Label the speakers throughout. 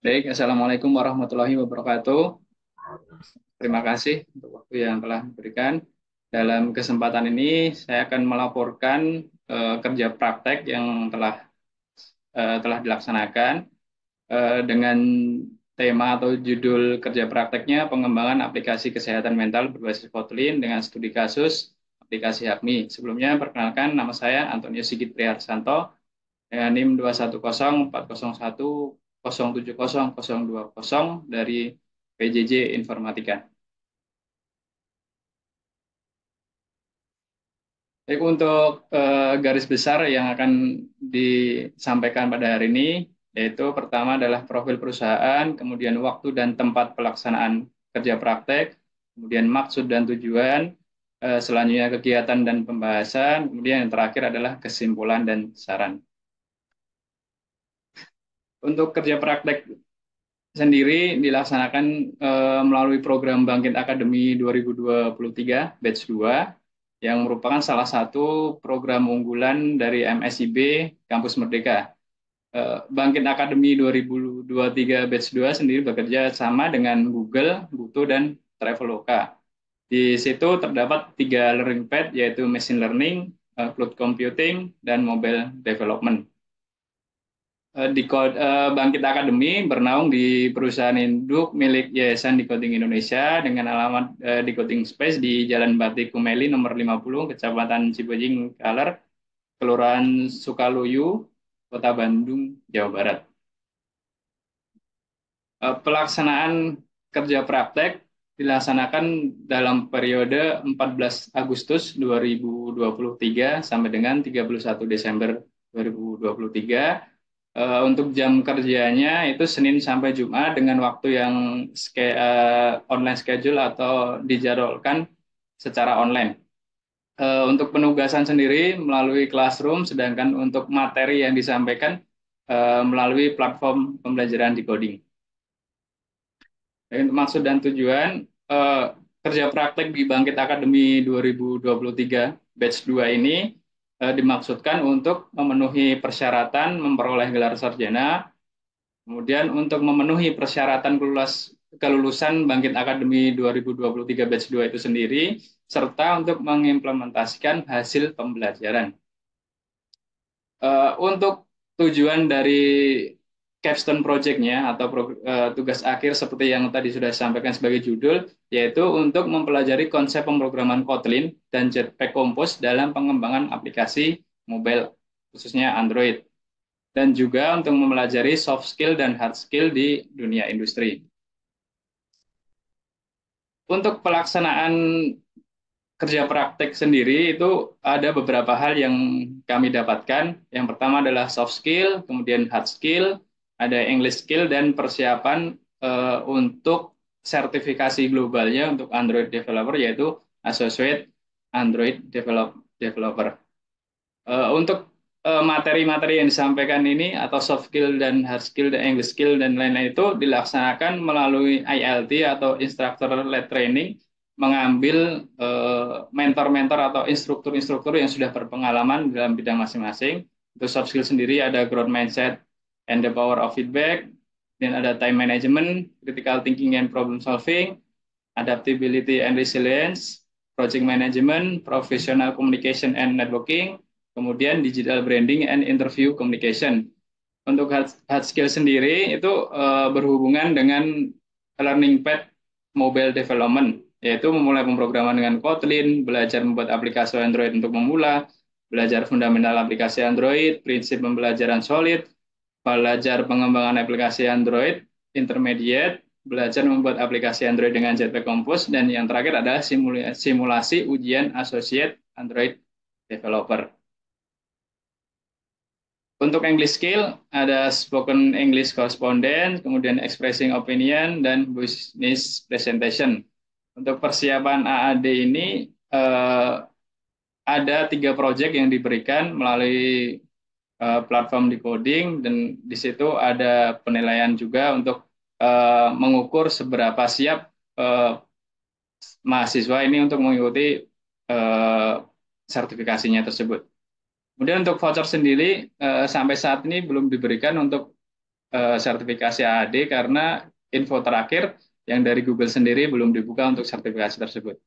Speaker 1: Baik, Assalamualaikum warahmatullahi wabarakatuh. Terima kasih untuk waktu yang telah diberikan. Dalam kesempatan ini, saya akan melaporkan kerja praktek yang telah dilaksanakan dengan tema atau judul kerja prakteknya pengembangan aplikasi kesehatan mental berbasis Kotlin dengan studi kasus aplikasi HAPMI. Sebelumnya, perkenalkan nama saya Antonio Sigit Priharsanto dengan NIM 2104071070020 dari PJJ Informatika. Baik, untuk garis besar yang akan disampaikan pada hari ini, yaitu pertama adalah profil perusahaan, kemudian waktu dan tempat pelaksanaan kerja praktek, kemudian maksud dan tujuan, selanjutnya kegiatan dan pembahasan, kemudian yang terakhir adalah kesimpulan dan saran. Untuk kerja praktek sendiri dilaksanakan melalui program Bangkit Akademi 2023 Batch 2 yang merupakan salah satu program unggulan dari MSIB Kampus Merdeka. Bangkit Akademi 2023 Batch 2 sendiri bekerja sama dengan Google, Buto, dan Traveloka. Di situ terdapat tiga learning path, yaitu Machine Learning, Cloud Computing, dan Mobile Development. Bangkit Akademi bernaung di perusahaan induk milik Yayasan Decoding Indonesia dengan alamat Decoding Space di Jalan Batik Kumeli nomor 50, Kecamatan Cibojing Kaler, Kelurahan Sukaluyu, Kota Bandung, Jawa Barat. Pelaksanaan kerja praktek dilaksanakan dalam periode 14 Agustus 2023 sampai dengan 31 Desember 2023. Untuk jam kerjanya itu Senin sampai Jumat dengan waktu yang online schedule atau dijadwalkan secara online. Untuk penugasan sendiri melalui classroom, sedangkan untuk materi yang disampaikan melalui platform pembelajaran di coding. Untuk maksud dan tujuan kerja praktek di Bangkit Akademi 2023 Batch 2 ini dimaksudkan untuk memenuhi persyaratan memperoleh gelar sarjana. Kemudian untuk memenuhi persyaratan kelulusan Bangkit Akademi 2023 Batch 2 itu sendiri, serta untuk mengimplementasikan hasil pembelajaran. Untuk tujuan dari capstone project-nya atau tugas akhir seperti yang tadi sudah disampaikan sebagai judul, yaitu untuk mempelajari konsep pemrograman Kotlin dan Jetpack Compose dalam pengembangan aplikasi mobile, khususnya Android, dan juga untuk mempelajari soft skill dan hard skill di dunia industri. Untuk pelaksanaan kerja praktek sendiri itu ada beberapa hal yang kami dapatkan. Yang pertama adalah soft skill, kemudian hard skill, ada English skill, dan persiapan untuk sertifikasi globalnya untuk Android developer, yaitu Associate Android Developer. Untuk materi-materi yang disampaikan ini atau soft skill dan hard skill dan English skill dan lain-lain itu dilaksanakan melalui ILT atau Instructor Led Training, mengambil mentor-mentor atau instruktur-instruktur yang sudah berpengalaman dalam bidang masing-masing. Untuk soft skill sendiri ada growth mindset and the power of feedback, dan ada time management, critical thinking and problem solving, adaptability and resilience, project management, professional communication and networking, kemudian digital branding and interview communication. Untuk hard skill sendiri itu berhubungan dengan learning path mobile development, yaitu memulai pemrograman dengan Kotlin, belajar membuat aplikasi Android untuk memula, belajar fundamental aplikasi Android, prinsip pembelajaran solid, belajar pengembangan aplikasi Android intermediate, belajar membuat aplikasi Android dengan Jetpack Compose, dan yang terakhir adalah simulasi ujian associate Android developer. Untuk English skill, ada spoken English correspondence, kemudian expressing opinion, dan business presentation. Untuk persiapan AAD ini, ada 3 proyek yang diberikan melalui platform decoding, dan di situ ada penilaian juga untuk mengukur seberapa siap mahasiswa ini untuk mengikuti eh, sertifikasinya tersebut. Kemudian untuk voucher sendiri sampai saat ini belum diberikan untuk sertifikasi AAD karena info terakhir yang dari Google sendiri belum dibuka untuk sertifikasi tersebut.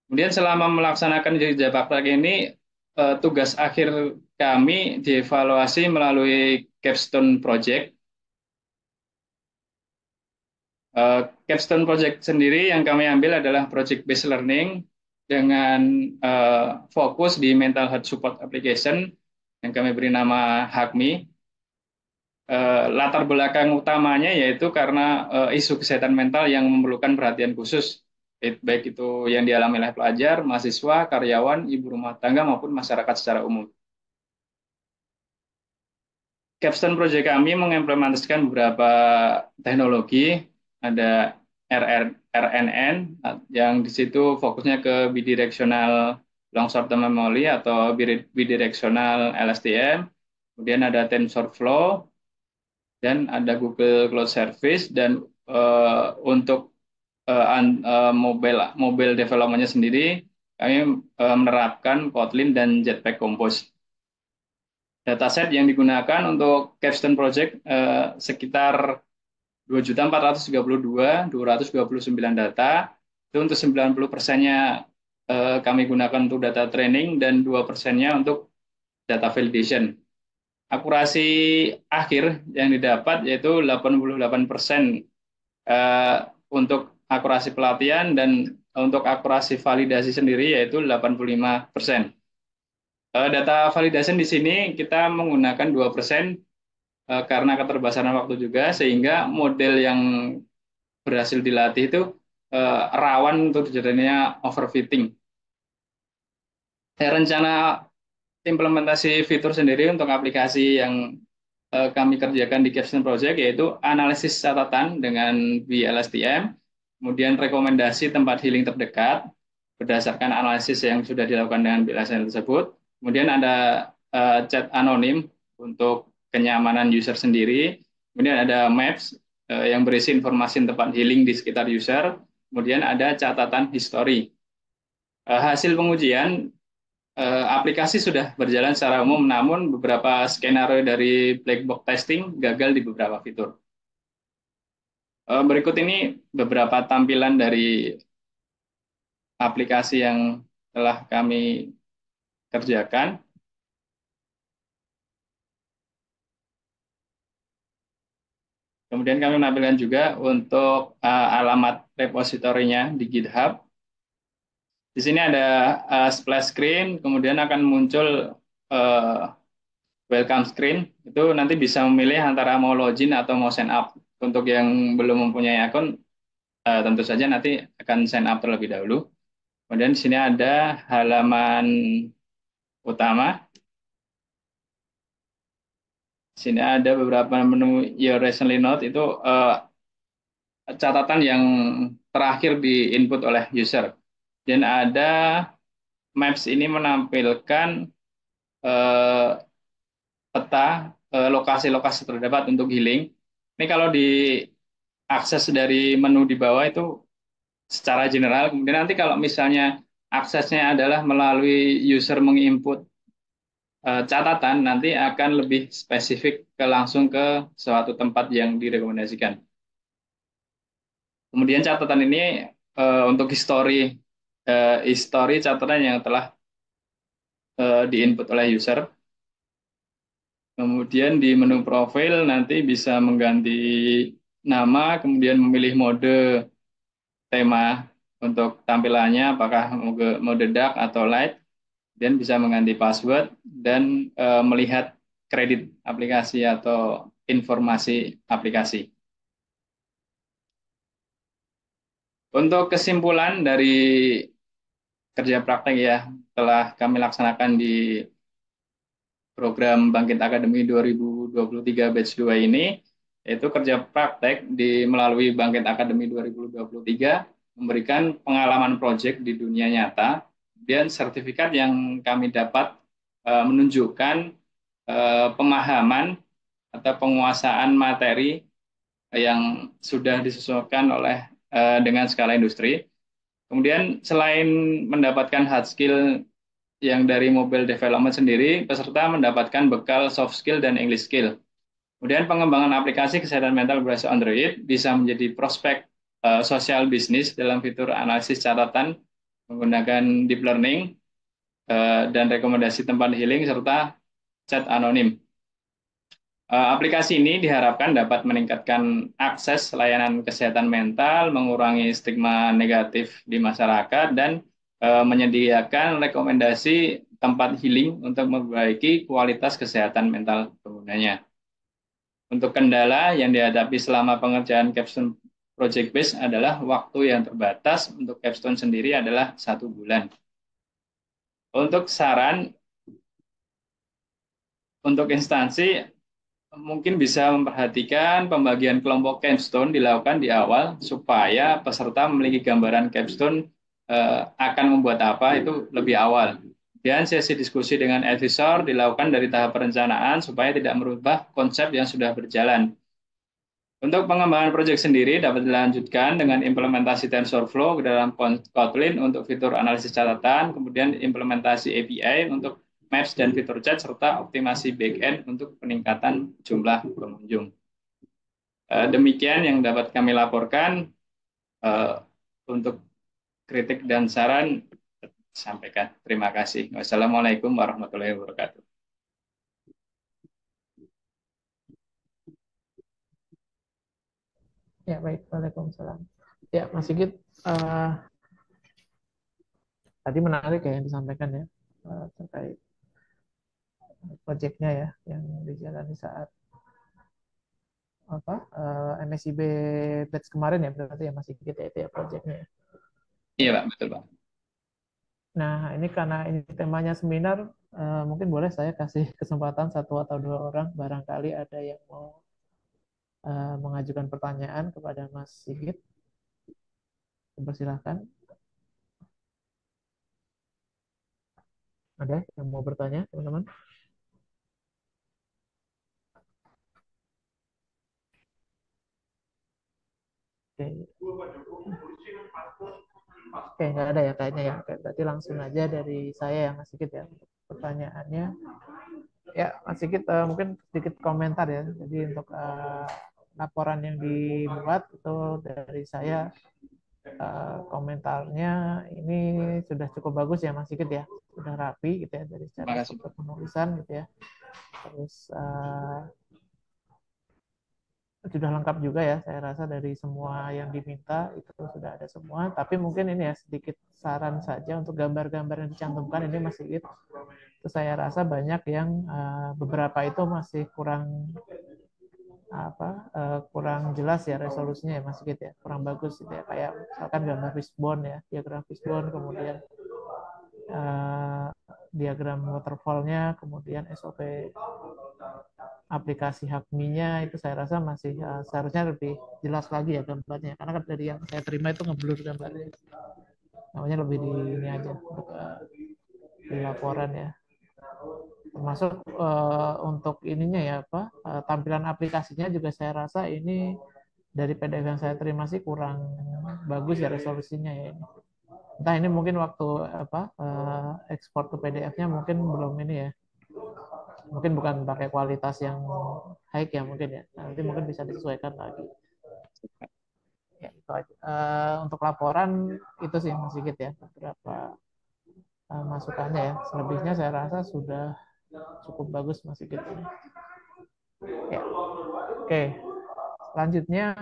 Speaker 1: Kemudian selama melaksanakan kerja praktek ini, tugas akhir kami dievaluasi melalui capstone project. Capstone project sendiri yang kami ambil adalah project based learning dengan fokus di mental health support application yang kami beri nama HACMI. Latar belakang utamanya yaitu karena isu kesehatan mental yang memerlukan perhatian khusus, baik itu yang dialami oleh pelajar, mahasiswa, karyawan, ibu rumah tangga maupun masyarakat secara umum. Capstone Project kami mengimplementasikan beberapa teknologi, ada RNN yang di situ fokusnya ke bidirectional long short term memory atau bidirectional LSTM, kemudian ada TensorFlow dan ada Google Cloud Service dan untuk mobile development-nya sendiri kami menerapkan Kotlin dan Jetpack Compose. Dataset yang digunakan untuk Capstone Project sekitar 2.432.229 data. Itu untuk 90%-nya kami gunakan untuk data training dan 2%-nya untuk data validation. Akurasi akhir yang didapat yaitu 88% untuk akurasi pelatihan dan untuk akurasi validasi sendiri yaitu 85%. Data validation di sini kita menggunakan 2% karena keterbatasan waktu juga sehingga model yang berhasil dilatih itu rawan untuk terjadinya overfitting. Rencana implementasi fitur sendiri untuk aplikasi yang kami kerjakan di Capstone Project yaitu analisis catatan dengan VLSTM, kemudian rekomendasi tempat healing terdekat berdasarkan analisis yang sudah dilakukan dengan VLSTM tersebut. Kemudian ada chat anonim untuk kenyamanan user sendiri. Kemudian ada maps yang berisi informasi tempat healing di sekitar user. Kemudian ada catatan history. Hasil pengujian aplikasi sudah berjalan secara umum, namun beberapa skenario dari black box testing gagal di beberapa fitur. Berikut ini beberapa tampilan dari aplikasi yang telah kami kerjakan. Kemudian kami menampilkan juga untuk alamat repositorinya di GitHub. Di sini ada splash screen, kemudian akan muncul welcome screen. Itu nanti bisa memilih antara mau login atau mau sign up. Untuk yang belum mempunyai akun, tentu saja nanti akan sign up terlebih dahulu. Kemudian di sini ada halaman utama. Di sini ada beberapa menu Your Recently Note, itu catatan yang terakhir di input oleh user. Dan ada Maps ini menampilkan eh, peta lokasi-lokasi terdapat untuk healing. Ini kalau diakses dari menu di bawah itu secara general. Kemudian nanti kalau misalnya aksesnya adalah melalui user menginput catatan, nanti akan lebih spesifik ke langsung ke suatu tempat yang direkomendasikan. Kemudian catatan ini untuk history catatan yang telah diinput oleh user. Kemudian di menu profil nanti bisa mengganti nama, kemudian memilih mode tema untuk tampilannya, apakah mode dark atau light, dan bisa mengganti password dan melihat kredit aplikasi atau informasi aplikasi. Untuk kesimpulan dari kerja praktek ya, telah kami laksanakan di program Bangkit Akademi 2023 Batch 2 ini, yaitu kerja praktek melalui Bangkit Akademi 2023 memberikan pengalaman proyek di dunia nyata, dan sertifikat yang kami dapat menunjukkan pemahaman atau penguasaan materi yang sudah disesuaikan dengan skala industri. Kemudian selain mendapatkan hard skill yang dari mobile development sendiri, peserta mendapatkan bekal soft skill dan English skill. Kemudian pengembangan aplikasi kesehatan mental berbasis Android bisa menjadi prospek sosial bisnis dalam fitur analisis catatan menggunakan deep learning dan rekomendasi tempat healing serta chat anonim. Aplikasi ini diharapkan dapat meningkatkan akses layanan kesehatan mental, mengurangi stigma negatif di masyarakat, dan menyediakan rekomendasi tempat healing untuk memperbaiki kualitas kesehatan mental penggunanya. Untuk kendala yang dihadapi selama pengerjaan Capstone Project Base adalah waktu yang terbatas. Untuk Capstone sendiri adalah 1 bulan. Untuk saran untuk instansi, mungkin bisa memperhatikan pembagian kelompok capstone dilakukan di awal supaya peserta memiliki gambaran capstone akan membuat apa itu lebih awal. Dan sesi diskusi dengan advisor dilakukan dari tahap perencanaan supaya tidak merubah konsep yang sudah berjalan. Untuk pengembangan proyek sendiri dapat dilanjutkan dengan implementasi TensorFlow ke dalam Kotlin untuk fitur analisis catatan, kemudian implementasi API untuk Maps dan fitur chat, serta optimasi backend untuk peningkatan jumlah pengunjung. Demikian yang dapat kami laporkan. Untuk kritik dan saran sampaikan. Terima kasih. Wassalamualaikum warahmatullahi wabarakatuh.
Speaker 2: Ya, baik. Waalaikumsalam. Ya, Mas Sigit, tadi menarik ya yang disampaikan ya terkait proyeknya ya yang dijalani saat apa MSIB batch kemarin ya berarti ya Mas Sigit ya itu ya proyeknya ya.
Speaker 1: Iya,
Speaker 2: Ya.
Speaker 1: Pak, betul, Pak.
Speaker 2: Nah, ini karena ini temanya seminar, mungkin boleh saya kasih kesempatan 1 atau 2 orang barangkali ada yang mau mengajukan pertanyaan kepada Mas Sigit. Persilahkan. Ada yang mau bertanya, teman-teman? Oke. Oke, nggak ada ya kayaknya ya. Oke, berarti langsung aja dari saya yang Mas Sigit ya untuk pertanyaannya. Ya, Mas Sigit mungkin sedikit komentar ya. Jadi untuk laporan yang dibuat itu dari saya komentarnya ini sudah cukup bagus ya Mas Sigit ya. Sudah rapi gitu ya dari
Speaker 1: Terima
Speaker 2: secara
Speaker 1: kasih,
Speaker 2: struktur
Speaker 1: Pak.
Speaker 2: penulisan gitu ya. Terus sudah lengkap juga ya saya rasa dari semua yang diminta itu sudah ada semua, tapi mungkin ini ya sedikit saran saja untuk gambar-gambar yang dicantumkan ini masih itu saya rasa banyak yang beberapa itu masih kurang kurang jelas ya resolusinya ya Mas Sigit ya, kurang bagus gitu ya, kayak misalkan gambar fishbone ya, diagram fishbone, kemudian diagram waterfall-nya, kemudian SOP aplikasi Hakmi-nya itu saya rasa masih seharusnya lebih jelas lagi ya gambarnya, karena dari yang saya terima itu ngeblur gambarnya, namanya lebih di ini aja untuk di laporan ya, termasuk untuk ininya ya apa tampilan aplikasinya juga saya rasa ini dari PDF yang saya terima sih kurang bagus ya resolusinya ya ini. Entah ini mungkin waktu apa ekspor ke PDF-nya mungkin belum ini ya, mungkin bukan pakai kualitas yang high ya mungkin ya, nanti mungkin bisa disesuaikan lagi ya itu aja. Untuk laporan itu sih Mas Sigit ya beberapa masukannya ya, selebihnya saya rasa sudah cukup bagus Mas Sigit ini ya. Oke, selanjutnya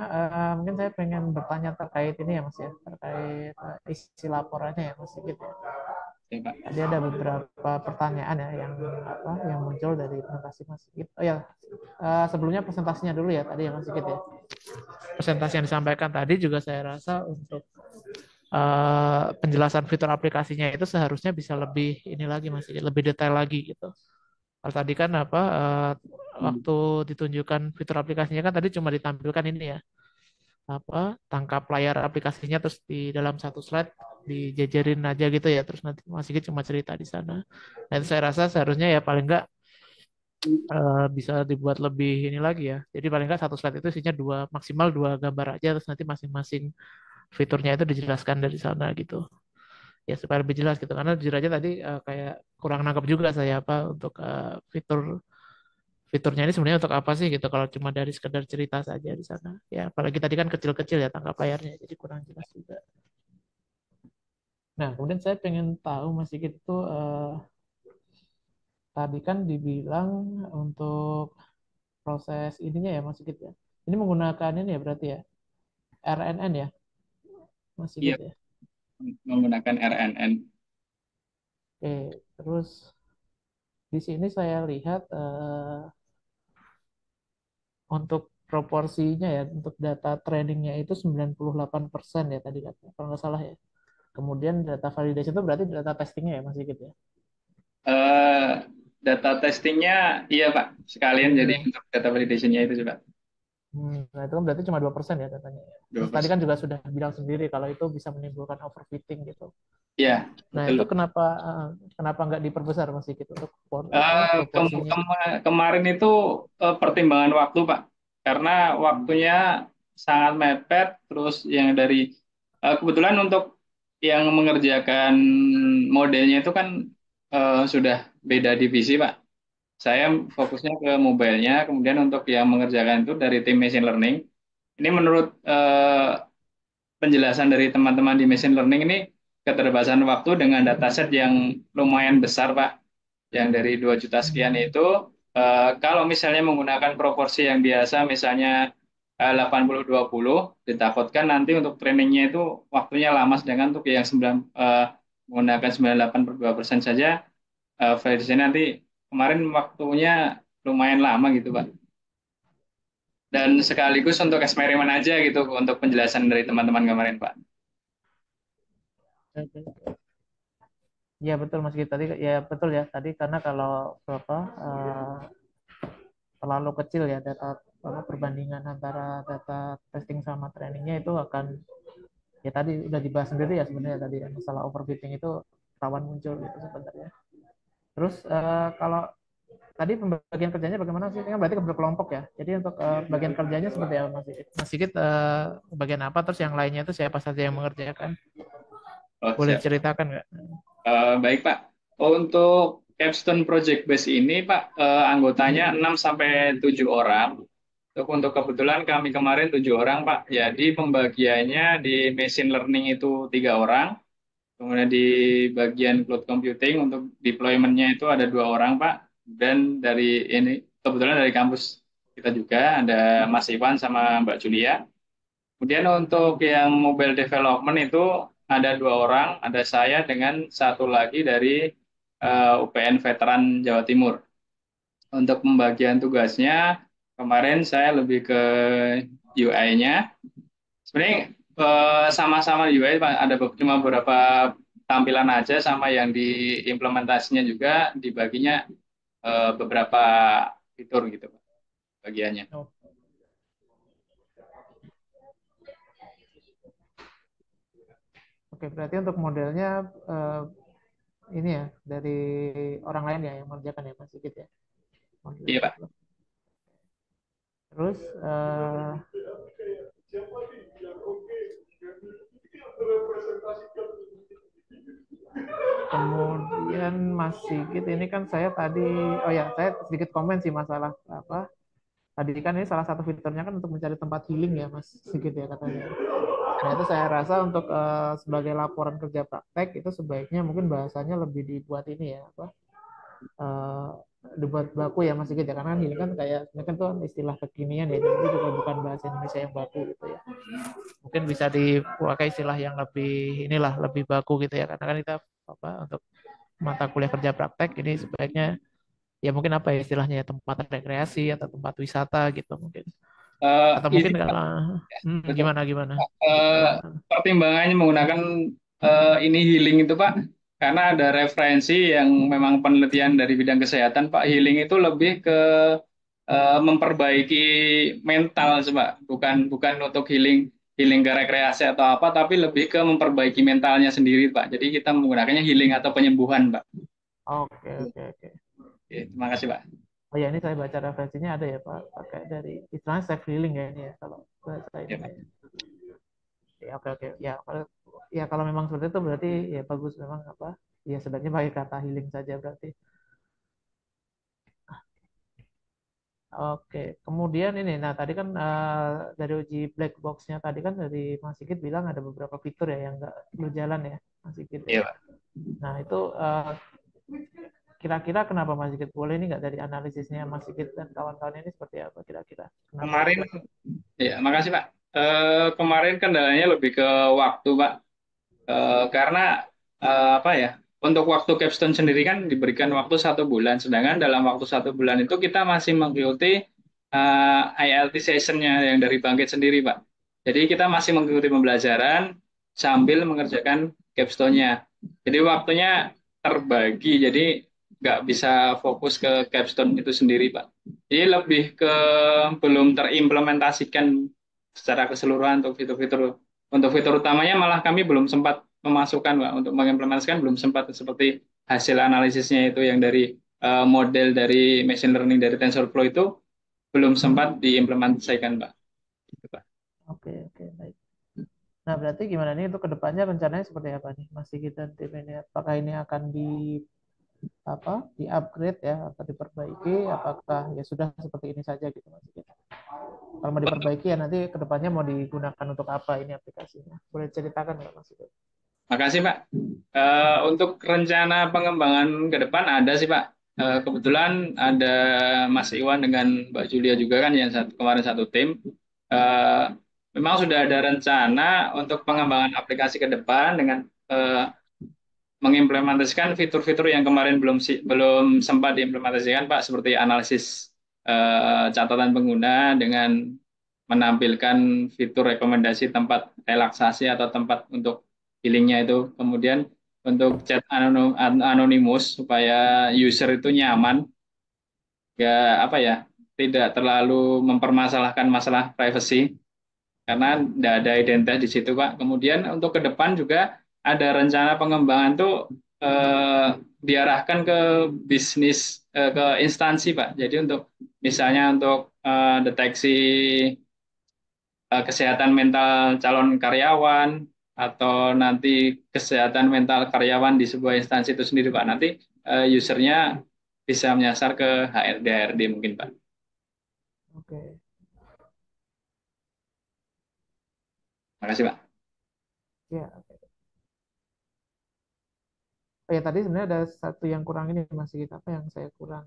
Speaker 2: mungkin saya pengen bertanya terkait ini ya Mas ya, terkait isi laporannya ya Mas Sigit ya.
Speaker 1: Oke, Pak.
Speaker 2: Tadi ada beberapa pertanyaan ya yang muncul dari presentasi Mas Sigit. Oh ya, sebelumnya presentasinya dulu ya tadi ya Mas Sigit ya. Presentasi yang disampaikan tadi juga saya rasa untuk penjelasan fitur aplikasinya itu seharusnya bisa lebih ini lagi Mas Sigit, lebih detail lagi gitu. Kalau tadi kan waktu ditunjukkan fitur aplikasinya kan tadi cuma ditampilkan ini ya, tangkap layar aplikasinya terus di dalam satu slide dijajarin aja gitu ya, terus nanti Mas Sigit cuma cerita di sana. Nah itu saya rasa seharusnya ya paling enggak bisa dibuat lebih ini lagi ya. Jadi paling enggak satu slide itu isinya maksimal 2 gambar aja, terus nanti masing-masing fiturnya itu dijelaskan dari sana gitu. Ya supaya lebih jelas gitu. Karena jujur aja tadi kayak kurang nangkep juga saya apa untuk fitur fiturnya ini sebenarnya untuk apa sih gitu kalau cuma dari sekedar cerita saja di sana. Ya, apalagi tadi kan kecil-kecil ya tangkap layarnya, jadi kurang jelas juga. Nah, kemudian saya pengen tahu Mas Sigit itu tadi kan dibilang untuk proses ininya ya Mas Sigit ya. Ini menggunakan ini ya berarti ya RNN ya Mas
Speaker 1: Iya,
Speaker 2: Sigit ya.
Speaker 1: menggunakan RNN.
Speaker 2: Oke, terus di sini saya lihat untuk proporsinya ya untuk data trainingnya itu 98% ya tadi kan kalau nggak salah ya. Kemudian data validation itu berarti data testingnya ya Mas Sigit ya.
Speaker 1: Eh, Data testingnya, iya Pak, sekalian jadi
Speaker 2: Iya.
Speaker 1: untuk data validationnya itu coba
Speaker 2: Nah, itu kan berarti cuma 2% ya datanya.
Speaker 1: dua
Speaker 2: Terus tadi
Speaker 1: persen.
Speaker 2: kan juga sudah bilang sendiri kalau itu bisa menimbulkan overfitting gitu.
Speaker 1: Iya,
Speaker 2: Nah,
Speaker 1: betul.
Speaker 2: itu kenapa nggak diperbesar Mas Sigit untuk proporsinya?
Speaker 1: Kemarin itu pertimbangan waktu Pak, karena waktunya sangat mepet. Terus yang dari kebetulan untuk yang mengerjakan modelnya itu kan sudah beda divisi Pak. Saya fokusnya ke mobile-nya, kemudian untuk yang mengerjakan itu dari tim machine learning. Ini menurut penjelasan dari teman-teman di machine learning ini keterbatasan waktu dengan dataset yang lumayan besar Pak, yang dari 2 juta sekian
Speaker 2: Hmm,
Speaker 1: itu kalau misalnya menggunakan proporsi yang biasa misalnya 80-20, ditakutkan nanti untuk trainingnya itu waktunya lama, sedangkan untuk yang menggunakan 98/2% saja validasi nanti kemarin waktunya lumayan lama gitu Pak. Dan sekaligus untuk eksperimen aja gitu untuk penjelasan dari teman-teman kemarin Pak.
Speaker 2: oke. Ya betul Mas Gita tadi ya betul ya tadi karena kalau terlalu kecil ya data perbandingan antara data testing sama trainingnya itu akan ya tadi udah dibahas sendiri ya sebenarnya tadi ya, masalah overfitting itu rawan muncul gitu sebenarnya. Terus kalau tadi pembagian kerjanya bagaimana sih? Ini kan berarti berkelompok ya. Jadi untuk bagian kerjanya seperti apa Mas Sigit? Mas Sigit bagian apa? Terus yang lainnya itu siapa saja yang mengerjakan?
Speaker 1: Oh,
Speaker 2: Boleh
Speaker 1: siap.
Speaker 2: diceritakan nggak?
Speaker 1: Baik, Pak. Untuk Capstone Project Base ini, Pak, anggotanya 6 sampai 7 orang. Untuk kebetulan kami kemarin 7 orang, Pak. Jadi pembagiannya di machine learning itu 3 orang. Kemudian di bagian cloud computing untuk deployment-nya itu ada 2 orang, Pak. Dan dari ini kebetulan dari kampus kita juga ada Mas Iwan sama Mbak Julia. Kemudian untuk yang mobile development itu ada 2 orang, ada saya dengan satu lagi dari UPN Veteran Jawa Timur. Untuk pembagian tugasnya, kemarin saya lebih ke UI-nya. Sebenarnya sama-sama UI, Pak. Ada cuma beberapa tampilan aja, sama yang diimplementasinya juga dibaginya beberapa fitur gitu, Pak, bagiannya.
Speaker 2: Oh, oke, berarti untuk modelnya eh, ini ya dari orang lain ya yang mengerjakan ya Mas Sigit ya. Model
Speaker 1: Iya, Pak.
Speaker 2: develop. Terus kemudian Mas Sigit ini kan saya tadi oh ya saya sedikit komen sih masalah apa tadi kan ini salah satu fiturnya kan untuk mencari tempat healing ya Mas Sigit ya katanya. Nah itu saya rasa untuk sebagai laporan kerja praktek itu sebaiknya mungkin bahasanya lebih dibuat ini ya apa eh, dibuat baku ya Mas Sigit ya karena healing kan kayak ini kan tuh istilah kekinian ya jadi juga bukan bahasa Indonesia yang baku gitu ya. Mungkin bisa dipakai istilah yang lebih inilah lebih baku gitu ya karena kan kita apa untuk mata kuliah kerja praktek ini sebaiknya ya mungkin apa ya istilahnya ya tempat rekreasi atau tempat wisata gitu mungkin atau
Speaker 1: Ini
Speaker 2: mungkin kalau
Speaker 1: betul.
Speaker 2: gimana gimana
Speaker 1: eh,
Speaker 2: Eh,
Speaker 1: Pertimbangannya menggunakan ini healing itu Pak, karena ada referensi yang memang penelitian dari bidang kesehatan Pak, healing itu lebih ke memperbaiki mental Pak, bukan bukan untuk healing healing ke rekreasi atau apa, tapi lebih ke memperbaiki mentalnya sendiri Pak. Jadi kita menggunakannya healing atau penyembuhan Pak.
Speaker 2: oke oke oke
Speaker 1: Oke, terima kasih Pak.
Speaker 2: oh ya ini saya baca referensinya ada ya Pak pakai dari istilahnya self healing ya ini ya kalau bahasa
Speaker 1: Ya,
Speaker 2: ininya
Speaker 1: Pak.
Speaker 2: ya. Ya, oke oke ya ya kalau memang seperti itu berarti ya bagus memang apa ya sebaiknya pakai kata healing saja berarti Oke, kemudian ini, nah tadi kan dari uji black box-nya tadi kan dari Mas Sigit bilang ada beberapa fitur ya yang nggak berjalan ya, Mas Sigit ya.
Speaker 1: Iya, Pak.
Speaker 2: Nah itu kira-kira kenapa Mas Sigit? Boleh ini nggak dari analisisnya Mas Sigit dan kawan-kawan ini seperti apa kira-kira? Kenapa
Speaker 1: Kemarin,
Speaker 2: tidak?
Speaker 1: ya, makasih Pak. Kemarin kendalanya lebih ke waktu, Pak. Karena apa ya? Untuk waktu capstone sendiri kan diberikan waktu 1 bulan, sedangkan dalam waktu 1 bulan itu kita masih mengikuti IELTS sessionnya yang dari Bangkit sendiri, Pak. Jadi kita masih mengikuti pembelajaran sambil mengerjakan capstone-nya. Jadi waktunya terbagi, jadi nggak bisa fokus ke capstone itu sendiri, Pak. Jadi lebih ke belum terimplementasikan secara keseluruhan untuk fitur utamanya malah kami belum sempat memasukkan, Pak. Untuk mengimplementasikan belum sempat, seperti hasil analisisnya itu yang dari model dari machine learning dari TensorFlow itu belum sempat diimplementasikan, Pak. Gitu, Pak.
Speaker 2: Oke, oke, baik. Nah, berarti gimana nih untuk kedepannya rencananya seperti apa nih Mas Sigit dan tim ini? Apakah ini akan di upgrade ya atau diperbaiki? Apakah ya sudah seperti ini saja gitu Mas Sigit? Kalau mau diperbaiki ya nanti kedepannya mau digunakan untuk apa ini aplikasinya? Boleh ceritakan nggak Mas Sigit?
Speaker 1: Makasih, Pak. Untuk rencana pengembangan ke depan ada sih, Pak. Kebetulan ada Mas Iwan dengan Mbak Julia juga kan yang kemarin satu tim. Eh, Memang sudah ada rencana untuk pengembangan aplikasi ke depan dengan eh, mengimplementasikan fitur-fitur yang kemarin belum sempat diimplementasikan, Pak, seperti analisis catatan pengguna dengan menampilkan fitur rekomendasi tempat relaksasi atau tempat untuk healingnya itu. Kemudian untuk chat anonimus supaya user itu nyaman, ya apa ya, tidak terlalu mempermasalahkan masalah privacy karena tidak ada identitas di situ, Pak. Kemudian untuk ke depan juga ada rencana pengembangan tuh eh, diarahkan ke bisnis, ke instansi, Pak. Jadi untuk misalnya untuk deteksi kesehatan mental calon karyawan atau nanti kesehatan mental karyawan di sebuah instansi itu sendiri, Pak. Nanti usernya bisa menyasar ke HRD HRD mungkin, Pak.
Speaker 2: Oke.
Speaker 1: Makasih, Pak.
Speaker 2: Ya, oke. Oh, ya tadi sebenarnya ada satu yang kurang ini Mas Sigit, apa yang saya kurang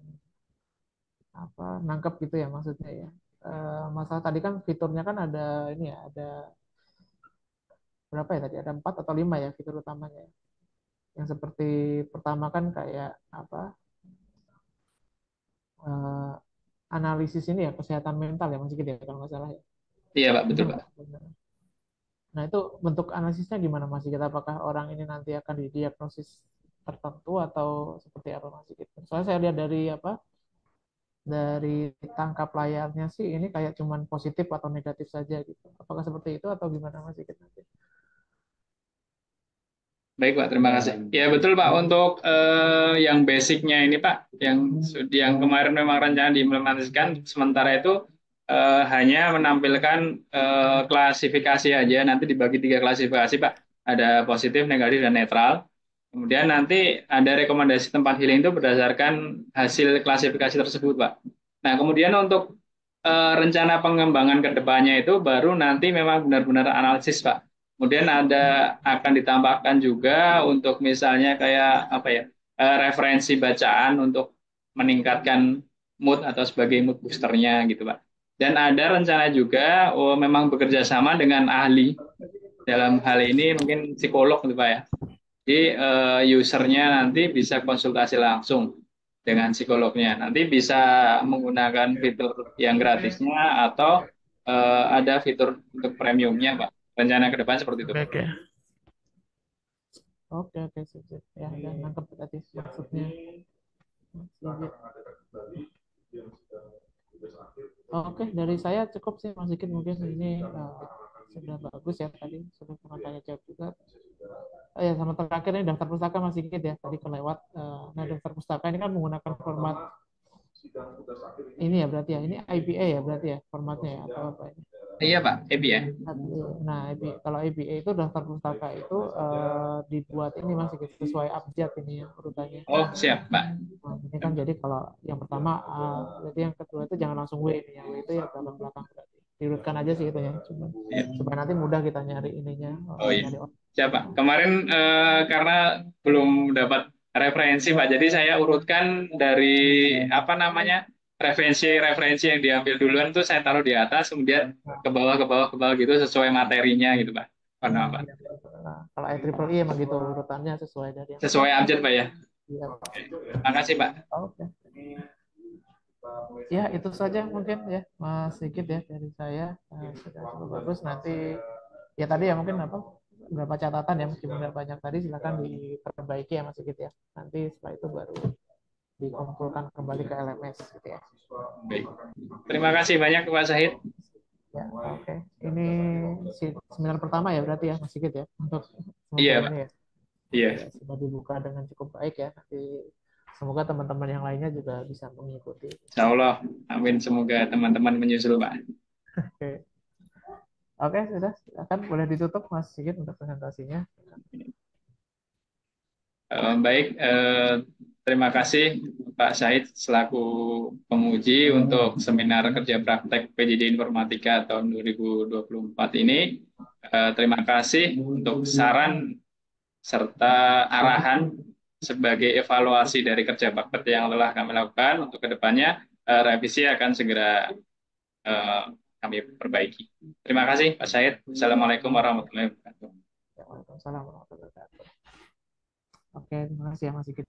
Speaker 2: nangkep gitu ya maksudnya ya. Masalah tadi kan fiturnya kan ada ini ya, ada berapa ya tadi? Ada 4 atau 5 ya fitur utamanya. Yang seperti pertama kan kayak eh, analisis ini ya kesehatan mental ya Mas Sigit ya kalau nggak salah ya.
Speaker 1: Iya, Pak,
Speaker 2: Benar
Speaker 1: betul, Pak.
Speaker 2: nggak? Benar. Nah itu bentuk analisisnya gimana Mas Sigit? Apakah orang ini nanti akan didiagnosis tertentu atau seperti apa Mas Sigit? Soalnya saya lihat dari tangkap layarnya sih ini kayak cuman positif atau negatif saja gitu. Apakah seperti itu atau gimana Mas Sigit nanti?
Speaker 1: Baik, Pak, terima kasih. Ya, betul, Pak. Untuk yang basicnya ini, Pak, yang kemarin memang rencana diimplementasikan, sementara itu hanya menampilkan klasifikasi aja. Nanti dibagi 3 klasifikasi, Pak. Ada positif, negatif, dan netral. Kemudian nanti ada rekomendasi tempat healing itu berdasarkan hasil klasifikasi tersebut, Pak. Nah, kemudian untuk rencana pengembangan ke depannya itu baru nanti memang benar-benar analisis, Pak. Kemudian akan ditambahkan juga untuk misalnya kayak apa ya, referensi bacaan untuk meningkatkan mood atau sebagai mood boosternya gitu, Pak. Dan ada rencana juga memang bekerja sama dengan ahli dalam hal ini mungkin psikolog gitu, Pak ya. Jadi usernya nanti bisa konsultasi langsung dengan psikolognya. Nanti bisa menggunakan fitur yang gratisnya atau ada fitur untuk premiumnya, Pak. Rencana ke depan seperti itu,
Speaker 2: Oke,
Speaker 1: Pak.
Speaker 2: oke. Oke, oke, sip, sip. Ya, udah nangkep tadi maksudnya. Sigit. Oke, dari saya cukup sih Mas Sigit mungkin ini sudah bagus ya tadi sudah pernah tanya jawab juga. Oh ya sama terakhir ini daftar pustaka Mas Sigit ya tadi kelewat. Nah daftar pustaka ini kan menggunakan format ini ya berarti ya ini IPA ya berarti ya formatnya ya atau apa ini?
Speaker 1: Iya Pak, EBI ya.
Speaker 2: Nah, kalau EBA itu daftar pustaka itu dibuat ini masih sesuai abjad ini ya urutannya.
Speaker 1: Oh siap Pak.
Speaker 2: Nah, ini kan jadi kalau yang pertama jadi yang kedua itu jangan langsung W ini. Yang W itu ya belakang belakang berarti. Diurutkan aja sih itu ya, cuma
Speaker 1: Iya.
Speaker 2: supaya nanti mudah kita nyari ininya,
Speaker 1: Oh iya.
Speaker 2: nyari
Speaker 1: Siap Pak. Kemarin karena belum dapat referensi Pak, jadi saya urutkan dari apa namanya referensi-referensi yang diambil duluan tuh saya taruh di atas, kemudian ke bawah ke bawah ke bawah gitu sesuai materinya gitu Pak. Karena Pak.
Speaker 2: ya. Nah, kalau IEEE emang gitu urutannya sesuai dari yang
Speaker 1: Sesuai
Speaker 2: pertama.
Speaker 1: abjad Pak ya.
Speaker 2: Iya.
Speaker 1: Makasih Pak.
Speaker 2: Oke. Ya, itu saja mungkin ya, Mas Sigit ya dari saya. Sudah cukup bagus. Nanti ya tadi ya mungkin apa beberapa catatan ya meskipun nggak banyak tadi silakan diperbaiki ya Mas Sigit ya. Nanti setelah itu baru dikumpulkan kembali ke LMS gitu ya.
Speaker 1: Baik. Terima kasih banyak Pak Sahid.
Speaker 2: Ya, oke. Ini seminar pertama ya berarti ya Mas Sigit ya untuk
Speaker 1: Iya
Speaker 2: semester
Speaker 1: Pak.
Speaker 2: ini ya.
Speaker 1: Iya.
Speaker 2: Ya, sudah dibuka dengan cukup baik ya. Nanti semoga teman-teman yang lainnya juga bisa mengikuti.
Speaker 1: Insya Allah. Amin. Semoga teman-teman menyusul Pak.
Speaker 2: Oke. Oke, sudah. Silakan boleh ditutup Mas Sigit untuk presentasinya.
Speaker 1: Baik, terima kasih Pak Said selaku penguji untuk seminar kerja praktek PJJ Informatika tahun 2024 ini. Terima kasih untuk saran serta arahan sebagai evaluasi dari kerja bakti yang telah kami lakukan untuk kedepannya. Revisi akan segera eh, kami perbaiki. Terima kasih Pak Said. Assalamualaikum warahmatullahi wabarakatuh.
Speaker 2: Waalaikumsalam warahmatullahi wabarakatuh. Oke, terima kasih ya Mas Sigit.